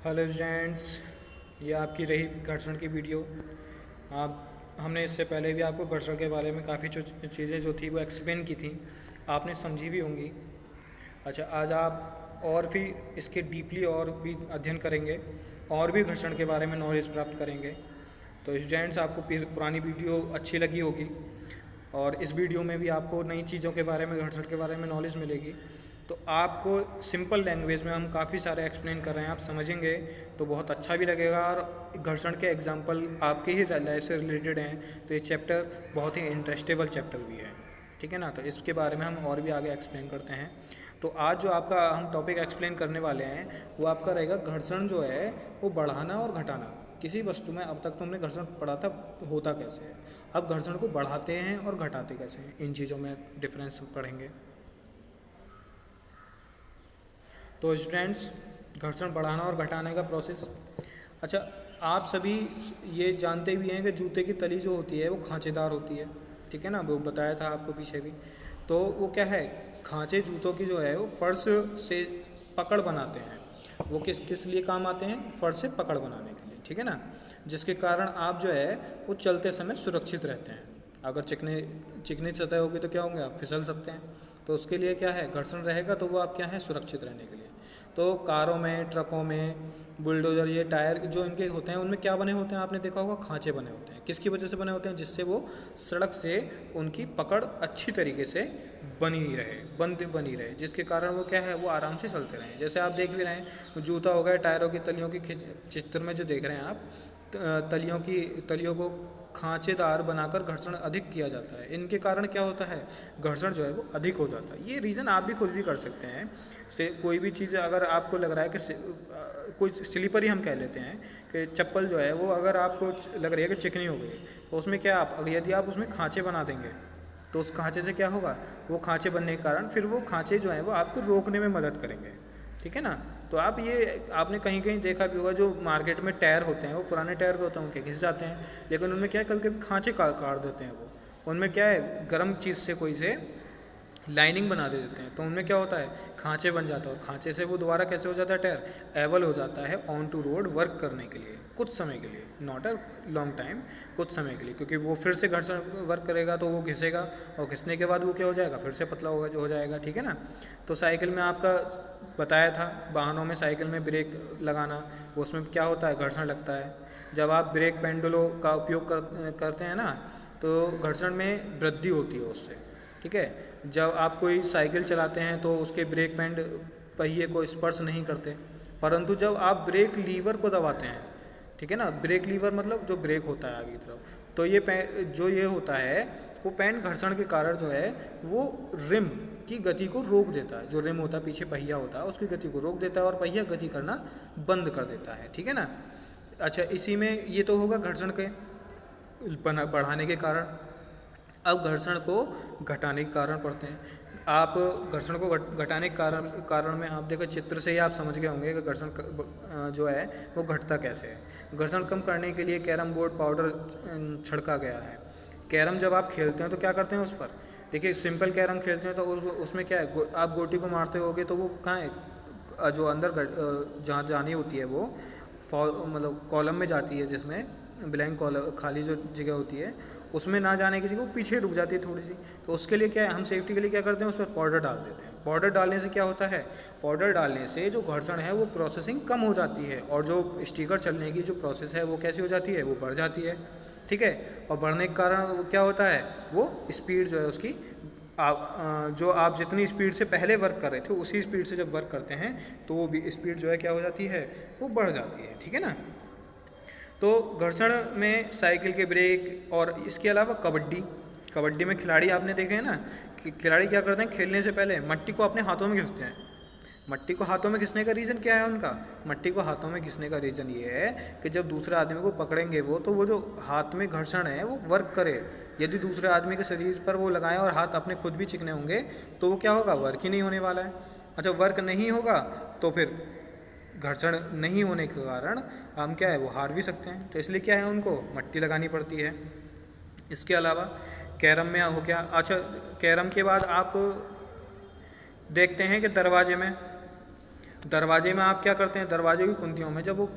Hello students, ये आपकी रही घर्षण की वीडियो। आप हमने इससे पहले भी आपको घर्षण के बारे में काफ़ी चीज़ें जो थी वो एक्सप्लेन की थी, आपने समझी भी होंगी। अच्छा, आज आप और भी इसके डीपली और भी अध्ययन करेंगे और भी घर्षण के बारे में नॉलेज प्राप्त करेंगे। तो स्टूडेंट्स, आपको पुरानी वीडियो अच्छी लगी होगी और इस वीडियो में भी आपको नई चीज़ों के बारे में, घर्षण के बारे में नॉलेज मिलेगी। तो आपको सिंपल लैंग्वेज में हम काफ़ी सारे एक्सप्लेन कर रहे हैं, आप समझेंगे तो बहुत अच्छा भी लगेगा। और घर्षण के एग्जांपल आपके ही लाइफ से रिलेटेड हैं, तो ये चैप्टर बहुत ही इंटरेस्टेबल चैप्टर भी है, ठीक है ना। तो इसके बारे में हम और भी आगे एक्सप्लेन करते हैं। तो आज जो आपका हम टॉपिक एक्सप्लेन करने वाले हैं वो आपका रहेगा घर्षण जो है वो बढ़ाना और घटाना किसी वस्तु में। अब तक तो हमने घर्षण पढ़ा था होता कैसे है, अब घर्षण को बढ़ाते हैं और घटाते कैसे हैं, इन चीज़ों में डिफरेंस पढ़ेंगे। तो स्टूडेंट्स, घर्षण बढ़ाना और घटाने का प्रोसेस। अच्छा, आप सभी ये जानते भी हैं कि जूते की तली जो होती है वो खांचेदार होती है, ठीक है ना, वो बताया था आपको पीछे भी। तो वो क्या है, खांचे जूतों की जो है वो फर्श से पकड़ बनाते हैं। वो किस किस लिए काम आते हैं, फर्श से पकड़ बनाने के लिए, ठीक है ना। जिसके कारण आप जो है वो चलते समय सुरक्षित रहते हैं। अगर चिकनी चिकनी सतह होगी तो क्या होंगे, आप फिसल सकते हैं। तो उसके लिए क्या है, घर्षण रहेगा तो वो आप क्या है, सुरक्षित रहने के लिए। तो कारों में, ट्रकों में, बुलडोजर, ये टायर जो इनके होते हैं उनमें क्या बने होते हैं, आपने देखा होगा खांचे बने होते हैं। किसकी वजह से बने होते हैं, जिससे वो सड़क से उनकी पकड़ अच्छी तरीके से बनी रहे, जिसके कारण वो क्या है, वो आराम से चलते रहें। जैसे आप देख भी रहे हैं, जूता हो गया, टायरों की तलियों की चित्र में जो देख रहे हैं आप, तलियों को खांचेदार बनाकर घर्षण अधिक किया जाता है। इनके कारण क्या होता है, घर्षण जो है वो अधिक हो जाता है। ये रीज़न आप भी खुद भी कर सकते हैं। से कोई भी चीज़ अगर आपको लग रहा है कि कोई स्लीपर ही हम कह लेते हैं कि चप्पल जो है वो अगर आपको लग रही है कि चिकनी हो गई, तो उसमें क्या आप यदि आप उसमें खांचे बना देंगे तो उस खांचे से क्या होगा, वो खांचे बनने के कारण फिर वो खांचे जो हैं वो आपको रोकने में मदद करेंगे, ठीक है ना। तो आप ये आपने कहीं कहीं देखा भी होगा, जो मार्केट में टायर होते हैं वो पुराने टायर के होते हैं, उनके घिस जाते हैं, लेकिन उनमें क्या है, कभी कभी खांचे काट देते हैं वो। उनमें क्या है, गर्म चीज़ से कोई से लाइनिंग बना दे देते हैं, तो उनमें क्या होता है, खांचे बन जाता है। और खांचे से वो दोबारा कैसे हो जाता है, टायर एबल हो जाता है ऑन टू रोड वर्क करने के लिए, कुछ समय के लिए, नॉट अ लॉन्ग टाइम, कुछ समय के लिए। क्योंकि वो फिर से घर्षण वर्क करेगा तो वो घिसेगा, और घिसने के बाद वो क्या हो जाएगा, फिर से पतला हो जाएगा, ठीक है ना। तो साइकिल में आपका बताया था, वाहनों में साइकिल में ब्रेक लगाना, उसमें क्या होता है, घर्षण लगता है। जब आप ब्रेक पेंडुलों का उपयोग करते हैं ना, तो घर्षण में वृद्धि होती है उससे, ठीक है। जब आप कोई साइकिल चलाते हैं तो उसके ब्रेक पैड पहिए को स्पर्श नहीं करते, परंतु जब आप ब्रेक लीवर को दबाते हैं, ठीक है ना, ब्रेक लीवर मतलब जो ब्रेक होता है आगे की तरफ, तो ये होता है, वो पैड घर्षण के कारण जो है वो रिम की गति को रोक देता है। जो रिम होता है, पीछे पहिया होता है, उसकी गति को रोक देता है और पहिया गति करना बंद कर देता है, ठीक है ना। अच्छा, इसी में ये तो होगा घर्षण के बढ़ाने के कारण। अब घर्षण को घटाने के कारण पढ़ते हैं। आप घर्षण को घटाने के कारण में आप देखो, चित्र से ही आप समझ गए होंगे कि घर्षण जो है वो घटता कैसे है। घर्षण कम करने के लिए कैरम बोर्ड पाउडर छिड़का गया है। कैरम जब आप खेलते हैं तो क्या करते हैं उस पर, देखिए सिंपल कैरम खेलते हैं तो उसमें क्या है, आप गोटी को मारते होगे तो वो कहाँ है, जो अंदर जहाँ जानी होती है वो मतलब कॉलम में जाती है, जिसमें ब्लैंक कॉलम खाली जो जगह होती है उसमें ना जाने की जगह वो पीछे रुक जाती है थोड़ी सी। तो उसके लिए क्या है, हम सेफ्टी के लिए क्या करते हैं, उस पर पाउडर डाल देते हैं। पाउडर डालने से क्या होता है, पाउडर डालने से जो घर्षण है वो प्रोसेसिंग कम हो जाती है, और जो स्टिकर चलने की जो प्रोसेस है वो कैसी हो जाती है, वो बढ़ जाती है, ठीक है। और बढ़ने के कारण क्या होता है, वो स्पीड जो है उसकी जो आप जितनी स्पीड से पहले वर्क कर रहे थे उसी स्पीड से जब वर्क करते हैं तो वो भी स्पीड जो है क्या हो जाती है, वो बढ़ जाती है, ठीक है ना। तो घर्षण में साइकिल के ब्रेक, और इसके अलावा कबड्डी में खिलाड़ी आपने देखे हैं ना कि खिलाड़ी क्या करते हैं, खेलने से पहले मट्टी को अपने हाथों में घिसते हैं। मट्टी को हाथों में घिसने का रीज़न क्या है उनका, मट्टी को हाथों में घिसने का रीज़न ये है कि जब दूसरे आदमी को पकड़ेंगे वो, तो वो जो हाथ में घर्षण है वो वर्क करे। यदि दूसरे आदमी के शरीर पर वो लगाएं और हाथ अपने खुद भी चिकने होंगे तो वो क्या होगा, वर्क ही नहीं होने वाला है। अच्छा, वर्क नहीं होगा तो फिर घर्षण नहीं होने के कारण हम क्या है, वो हार भी सकते हैं। तो इसलिए क्या है, उनको मट्टी लगानी पड़ती है। इसके अलावा कैरम में हो गया। अच्छा, कैरम के बाद आप देखते हैं कि दरवाजे में दरवाजे में आप क्या करते हैं, दरवाजे की कुंदियों में जब वो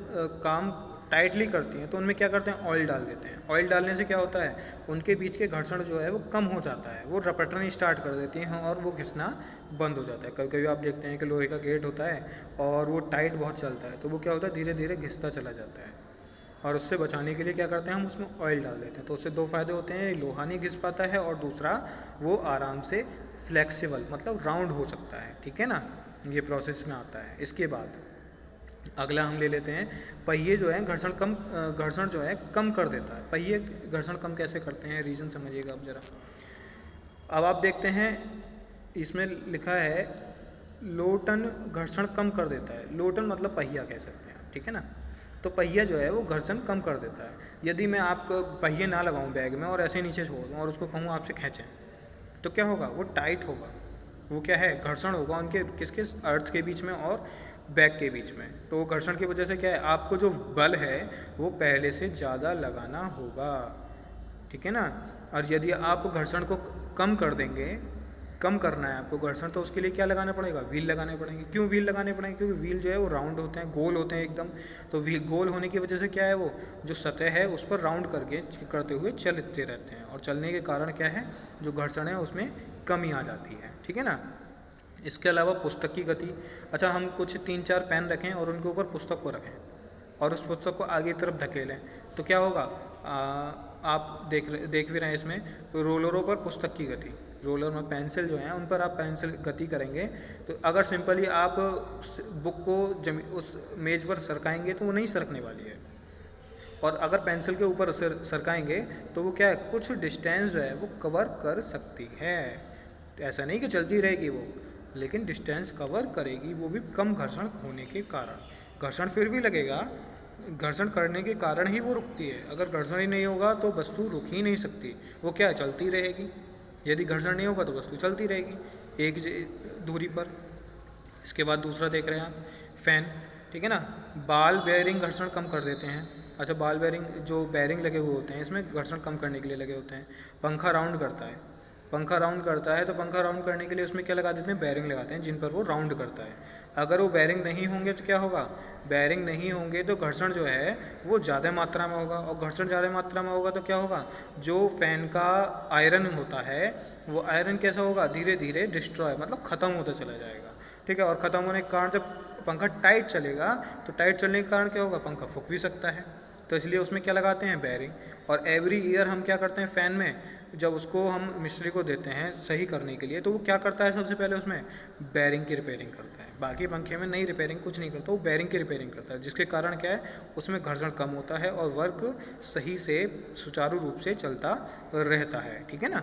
काम टाइटली करती हैं तो उनमें क्या करते हैं, ऑयल डाल देते हैं। ऑयल डालने से क्या होता है, उनके बीच के घर्षण जो है वो कम हो जाता है, वो रपटनी स्टार्ट कर देती हैं और वो घिसना बंद हो जाता है। कभी कभी आप देखते हैं कि लोहे का गेट होता है और वो टाइट बहुत चलता है तो वो क्या होता है, धीरे धीरे घिसता चला जाता है। और उससे बचाने के लिए क्या करते हैं, हम उसमें ऑयल डाल देते हैं। तो उससे दो फायदे होते हैं, लोहा नहीं घिस पाता है और दूसरा वो आराम से फ्लेक्सिबल मतलब राउंड हो सकता है। ठीक है ना, ये प्रोसेस में आता है। इसके बाद अगला हम ले लेते हैं, पहिए जो है घर्षण जो है कम कर देता है। पहिए घर्षण कम कैसे करते हैं, रीज़न समझिएगा आप ज़रा। अब आप देखते हैं इसमें लिखा है लो टन घर्षण कम कर देता है। लो टन मतलब पहिया कह सकते हैं आप, ठीक है ना। तो पहिया जो है वो घर्षण कम कर देता है। यदि मैं आपको पहिए ना लगाऊं बैग में और ऐसे नीचे छोड़ दूँ और उसको कहूँ आपसे खींचें, तो क्या होगा, वो टाइट होगा। वो क्या है, घर्षण होगा उनके किसके, अर्थ के बीच में और बैग के बीच में। तो घर्षण की वजह से क्या है, आपको जो बल है वो पहले से ज़्यादा लगाना होगा। ठीक है ना। और यदि आप घर्षण को कम कर देंगे, कम करना है आपको घर्षण, तो उसके लिए क्या लगाना पड़ेगा, व्हील लगाने पड़ेंगे। क्यों व्हील लगाने पड़ेंगे, क्योंकि व्हील जो है वो राउंड होते हैं, गोल होते हैं एकदम। तो व्हील गोल होने की वजह से क्या है, वो जो सतह है उस पर राउंड करते हुए चलते रहते हैं और चलने के कारण क्या है, जो घर्षण है उसमें कमी आ जाती है। ठीक है ना। इसके अलावा पुस्तक की गति। अच्छा, हम कुछ 3-4 पेन रखें और उनके ऊपर पुस्तक को रखें और उस पुस्तक को आगे तरफ धकेलें, तो क्या होगा, आप देख भी रहे हैं इसमें रोलरों पर पुस्तक की गति। रोलर में पेंसिल जो है उन पर आप पेंसिल गति करेंगे, तो अगर सिंपली आप बुक को उस मेज़ पर सरकाएंगे तो वो नहीं सरकने वाली है। और अगर पेंसिल के ऊपर सरकाएंगे तो वो क्या है, कुछ डिस्टेंस जो है वो कवर कर सकती है। ऐसा नहीं कि चलती रहेगी वो, लेकिन डिस्टेंस कवर करेगी, वो भी कम घर्षण होने के कारण। घर्षण फिर भी लगेगा, घर्षण करने के कारण ही वो रुकती है। अगर घर्षण ही नहीं होगा तो वस्तु रुक ही नहीं सकती, वो क्या है, चलती रहेगी। यदि घर्षण नहीं होगा तो वस्तु चलती रहेगी एक दूरी पर। इसके बाद दूसरा देख रहे हैं आप, फैन। ठीक है ना। बाल बेयरिंग घर्षण कम कर देते हैं। अच्छा, बाल बेयरिंग जो बेयरिंग लगे हुए होते हैं इसमें घर्षण कम करने के लिए लगे होते हैं। पंखा राउंड करता है, पंखा राउंड करता है तो पंखा राउंड करने के लिए उसमें क्या लगा देते हैं, बेयरिंग लगाते हैं जिन पर वो राउंड करता है। अगर वो बेयरिंग नहीं होंगे तो क्या होगा, बेयरिंग नहीं होंगे तो घर्षण जो है वो ज़्यादा मात्रा में होगा, और घर्षण ज़्यादा मात्रा में होगा तो क्या होगा, जो फैन का आयरन होता है वो आयरन कैसा होगा, धीरे धीरे डिस्ट्रॉय मतलब ख़त्म होता चला जाएगा। ठीक है। और ख़त्म होने के कारण जब पंखा टाइट चलेगा तो टाइट चलने के कारण क्या होगा, पंखा फूक भी सकता है। तो इसलिए उसमें क्या लगाते हैं, बेयरिंग। और एवरी ईयर हम क्या करते हैं फ़ैन में, जब उसको हम मिस्त्री को देते हैं सही करने के लिए, तो वो क्या करता है, सबसे पहले उसमें बेयरिंग की रिपेयरिंग करता है। बाकी पंखे में नई रिपेयरिंग कुछ नहीं करता, वो बेयरिंग की रिपेयरिंग करता है, जिसके कारण क्या है, उसमें घर्षण कम होता है और वर्क सही से सुचारू रूप से चलता रहता है। ठीक है ना।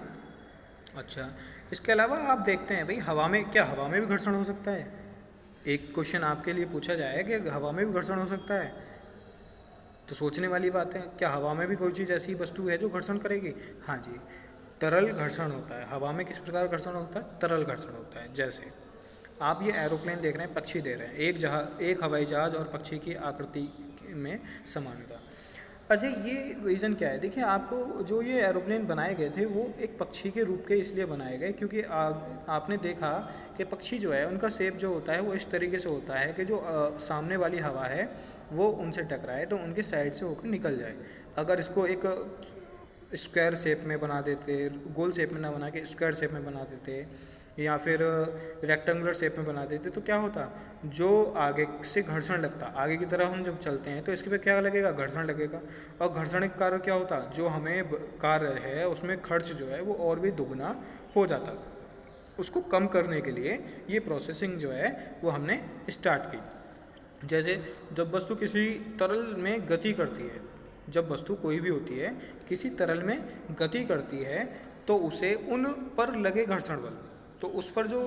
अच्छा, इसके अलावा आप देखते हैं भाई, हवा में क्या, हवा में भी घर्षण हो सकता है। एक क्वेश्चन आपके लिए पूछा जाए कि हवा में भी घर्षण हो सकता है, तो सोचने वाली बात है, क्या हवा में भी कोई चीज़ ऐसी वस्तु है जो घर्षण करेगी? हाँ जी, तरल घर्षण होता है। हवा में किस प्रकार घर्षण होता है, तरल घर्षण होता है। जैसे आप ये एरोप्लेन देख रहे हैं, पक्षी दे रहे हैं, एक हवाई जहाज और पक्षी की आकृति में समानता। अच्छा, ये रीज़न क्या है, देखिए आपको जो ये एरोप्लेन बनाए गए थे वो एक पक्षी के रूप के इसलिए बनाए गए क्योंकि आपने देखा कि पक्षी जो है उनका शेप जो होता है वो इस तरीके से होता है कि जो सामने वाली हवा है वो उनसे टकराए तो उनके साइड से होकर निकल जाए। अगर इसको एक स्क्वायर शेप में बना देते, गोल शेप में ना बना के स्क्वायर शेप में बना देते या फिर रेक्टेंगुलर शेप में बना देते, तो क्या होता, जो आगे से घर्षण लगता, आगे की तरफ हम जब चलते हैं तो इसके पे क्या लगेगा, घर्षण लगेगा। और घर्षण के कारण क्या होता, जो हमें कार्य है उसमें खर्च जो है वो और भी दुगना हो जाता। उसको कम करने के लिए ये प्रोसेसिंग जो है वो हमने स्टार्ट की। जैसे जब वस्तु किसी तरल में गति करती है, जब वस्तु कोई भी होती है किसी तरल में गति करती है तो उसे उन पर लगे घर्षण बल, तो उस पर जो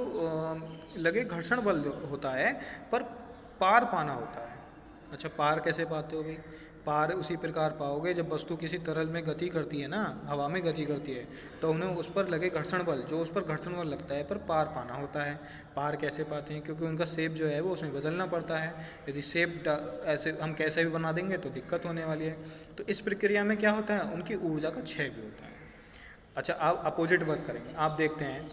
लगे घर्षण बल जो होता है पर पार पाना होता है। अच्छा, पार कैसे पाते हो भाई, पार उसी प्रकार पाओगे जब वस्तु किसी तरल में गति करती है ना, हवा में गति करती है, तो उन्हें उस पर लगे घर्षण बल, जो उस पर घर्षण बल लगता है पर पार पाना होता है। पार कैसे पाते हैं, क्योंकि उनका शेप जो है वो उसमें बदलना पड़ता है। यदि शेप ऐसे हम कैसे भी बना देंगे तो दिक्कत होने वाली है। तो इस प्रक्रिया में क्या होता है, उनकी ऊर्जा का क्षय भी होता है। अच्छा, आप अपोजिट वर्क करेंगे। आप देखते हैं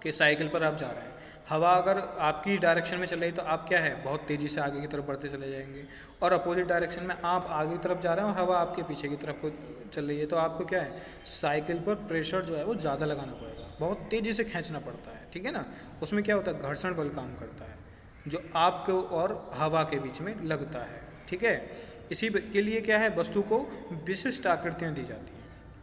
कि साइकिल पर आप जा रहे हैं, हवा अगर आपकी डायरेक्शन में चल रही तो आप क्या है बहुत तेज़ी से आगे की तरफ बढ़ते चले जाएंगे, और अपोजिट डायरेक्शन में आप आगे की तरफ जा रहे हैं और हवा आपके पीछे की तरफ को चल रही है, तो आपको क्या है साइकिल पर प्रेशर जो है वो ज़्यादा लगाना पड़ेगा, बहुत तेज़ी से खींचना पड़ता है, ठीक है ना। उसमें क्या होता है घर्षण बल काम करता है जो आपको और हवा के बीच में लगता है, ठीक है। इसी के लिए क्या है वस्तु को विशिष्ट आकृतियाँ दी जाती हैं,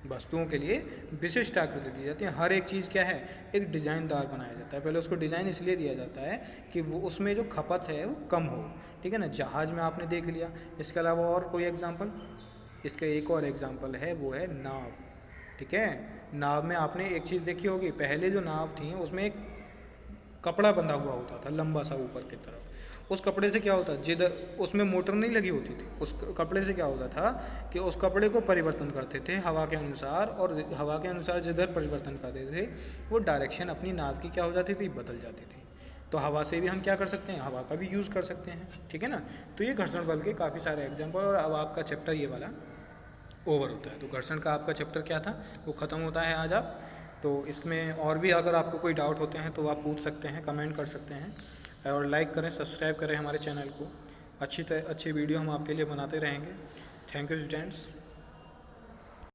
वस्तुओं के लिए विशिष्ट आकृति दी जाती है। हर एक चीज़ क्या है एक डिज़ाइनदार बनाया जाता है, पहले उसको डिज़ाइन इसलिए दिया जाता है कि वो उसमें जो खपत है वो कम हो, ठीक है ना। जहाज़ में आपने देख लिया, इसके अलावा और कोई एग्जाम्पल, इसका एक और एग्जाम्पल है वो है नाव, ठीक है। नाव में आपने एक चीज़ देखी होगी, पहले जो नाव थी उसमें एक कपड़ा बंधा हुआ होता था लंबा सा ऊपर की तरफ, उस कपड़े से क्या होता जिधर उसमें मोटर नहीं लगी होती थी, उस कपड़े से क्या होता था कि उस कपड़े को परिवर्तन करते थे हवा के अनुसार, और हवा के अनुसार जिधर परिवर्तन करते थे वो डायरेक्शन अपनी नाव की क्या हो जाती थी बदल जाती थी। तो हवा से भी हम क्या कर सकते हैं हवा का भी यूज़ कर सकते हैं, ठीक है ना। तो ये घर्षण बल के काफ़ी सारे एग्जाम्पल, और अब आपका चैप्टर ये वाला ओवर होता है। तो घर्षण का आपका चैप्टर क्या था वो ख़त्म होता है आज आप। तो इसमें और भी अगर आपको कोई डाउट होते हैं तो आप पूछ सकते हैं, कमेंट कर सकते हैं, और लाइक करें, सब्सक्राइब करें हमारे चैनल को। अच्छी वीडियो हम आपके लिए बनाते रहेंगे। Thank you students.